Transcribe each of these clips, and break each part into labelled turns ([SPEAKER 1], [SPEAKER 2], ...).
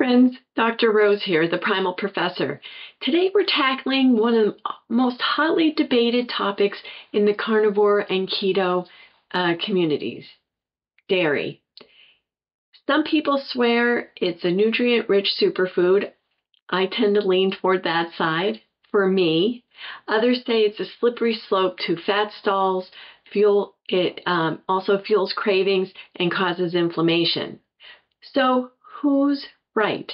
[SPEAKER 1] friends, Dr. Rose here, the Primal Professor. Today we're tackling one of the most hotly debated topics in the carnivore and keto communities, dairy. Some people swear it's a nutrient-rich superfood. I tend to lean toward that side for me. Others say it's a slippery slope to fat stalls. It also fuels cravings and causes inflammation. So who's right?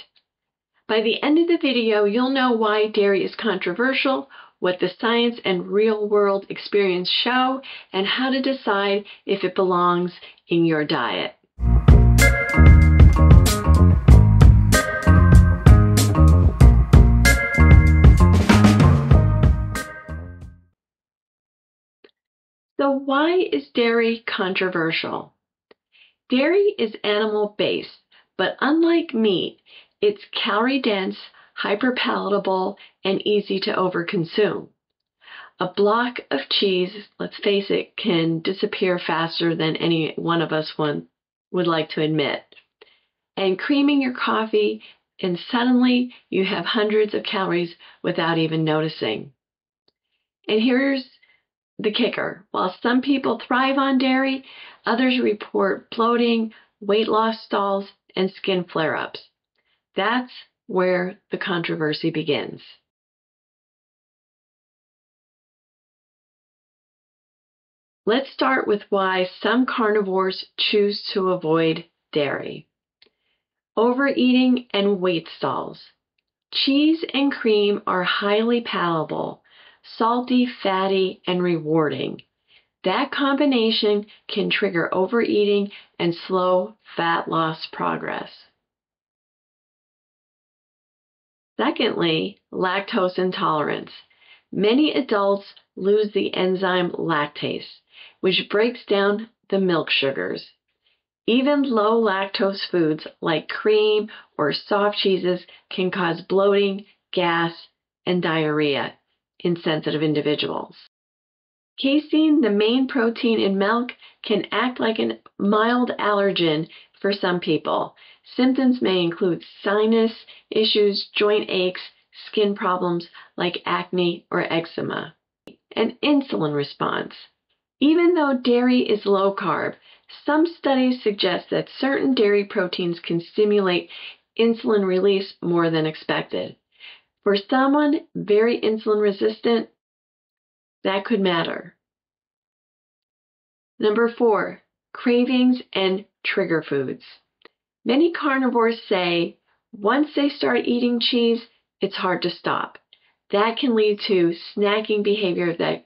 [SPEAKER 1] By the end of the video, you'll know why dairy is controversial, what the science and real-world experience show, and how to decide if it belongs in your diet. So why is dairy controversial? Dairy is animal-based, but unlike meat, it's calorie-dense, hyper-palatable, and easy to overconsume. A block of cheese, let's face it, can disappear faster than any one of us would like to admit. And creaming your coffee, and suddenly you have hundreds of calories without even noticing. And here's the kicker. While some people thrive on dairy, others report bloating, weight loss stalls, and skin flare-ups. That's where the controversy begins. Let's start with why some carnivores choose to avoid dairy. Overeating and weight stalls. Cheese and cream are highly palatable, salty, fatty, and rewarding. That combination can trigger overeating and slow fat loss progress. Secondly, lactose intolerance. Many adults lose the enzyme lactase, which breaks down the milk sugars. Even low lactose foods like cream or soft cheeses can cause bloating, gas, and diarrhea in sensitive individuals. Casein, the main protein in milk, can act like a mild allergen for some people. Symptoms may include sinus issues, joint aches, skin problems like acne or eczema. An insulin response. Even though dairy is low carb, some studies suggest that certain dairy proteins can stimulate insulin release more than expected. For someone very insulin resistant, that could matter. Number 4, cravings and trigger foods. Many carnivores say once they start eating cheese, it's hard to stop. That can lead to snacking behavior that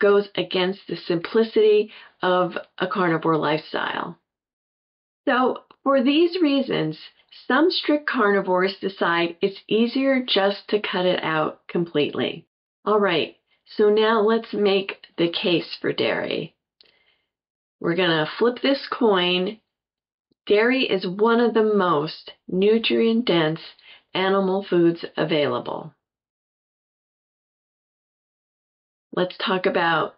[SPEAKER 1] goes against the simplicity of a carnivore lifestyle. So, for these reasons, some strict carnivores decide it's easier just to cut it out completely. All right, so now let's make the case for dairy. We're going to flip this coin. Dairy is one of the most nutrient-dense animal foods available. Let's talk about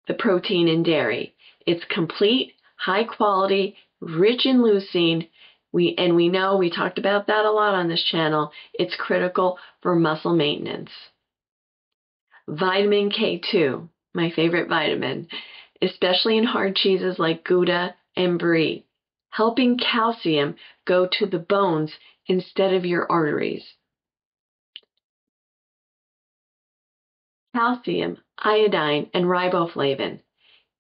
[SPEAKER 1] the protein in dairy. It's complete, high quality, rich in leucine. We know, we talked about that a lot on this channel, it's critical for muscle maintenance. Vitamin K2, my favorite vitamin, especially in hard cheeses like Gouda and Brie, helping calcium go to the bones instead of your arteries. Calcium, iodine, and riboflavin.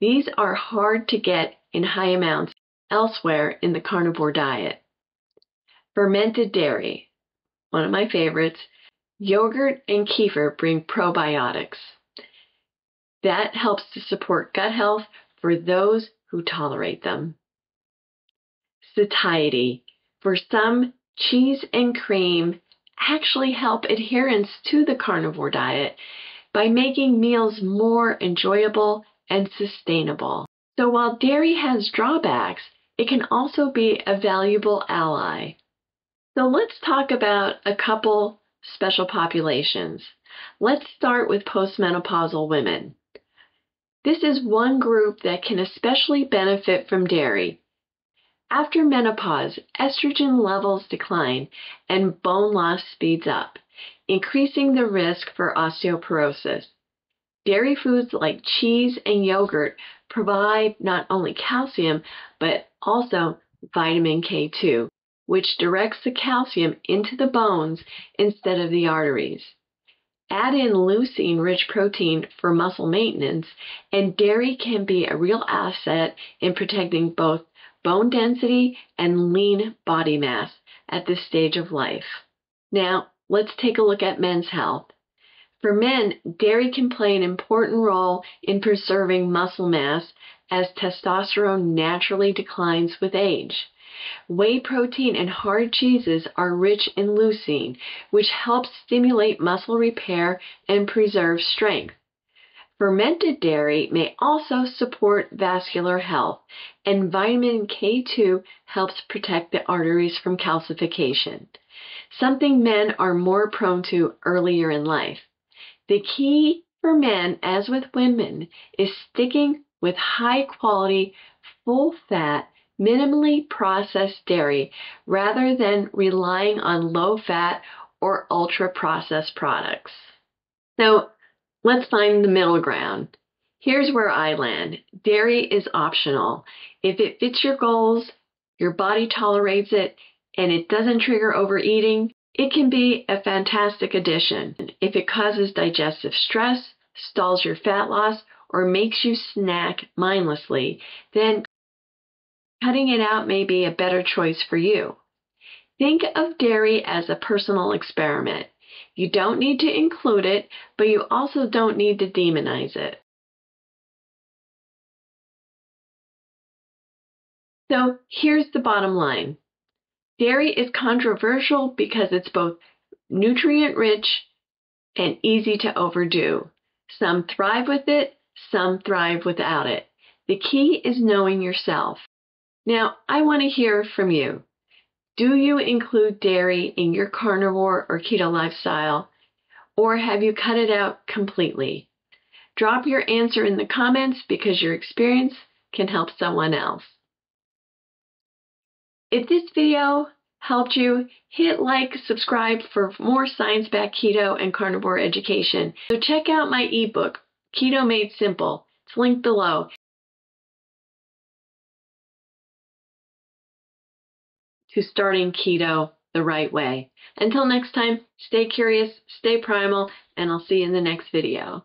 [SPEAKER 1] These are hard to get in high amounts elsewhere in the carnivore diet. Fermented dairy, one of my favorites. Yogurt and kefir bring probiotics. That helps to support gut health for those who tolerate them. Satiety. For some, cheese and cream actually help adherence to the carnivore diet by making meals more enjoyable and sustainable. So while dairy has drawbacks, it can also be a valuable ally. So let's talk about a couple special populations. Let's start with postmenopausal women. This is one group that can especially benefit from dairy. After menopause, estrogen levels decline and bone loss speeds up, increasing the risk for osteoporosis. Dairy foods like cheese and yogurt provide not only calcium, but also vitamin K2, which directs the calcium into the bones instead of the arteries. Add in leucine-rich protein for muscle maintenance, and dairy can be a real asset in protecting both bone density and lean body mass at this stage of life. Now, let's take a look at men's health. For men, dairy can play an important role in preserving muscle mass as testosterone naturally declines with age. Whey protein and hard cheeses are rich in leucine, which helps stimulate muscle repair and preserve strength. Fermented dairy may also support vascular health, and vitamin K2 helps protect the arteries from calcification, something men are more prone to earlier in life. The key for men, as with women, is sticking with high-quality, full-fat, minimally processed dairy rather than relying on low-fat or ultra-processed products. So let's find the middle ground. Here's where I land. Dairy is optional. If it fits your goals, your body tolerates it, and it doesn't trigger overeating, it can be a fantastic addition. If it causes digestive stress, stalls your fat loss, or makes you snack mindlessly, then cutting it out may be a better choice for you. Think of dairy as a personal experiment. You don't need to include it, but you also don't need to demonize it. So here's the bottom line. Dairy is controversial because it's both nutrient-rich and easy to overdo. Some thrive with it, some thrive without it. The key is knowing yourself. Now, I want to hear from you. Do you include dairy in your carnivore or keto lifestyle, or have you cut it out completely? Drop your answer in the comments because your experience can help someone else. If this video helped you, hit like, subscribe for more science-backed keto and carnivore education. So check out my ebook, Keto Made Simple. It's linked below. To starting keto the right way. Until next time, stay curious, stay primal, and I'll see you in the next video.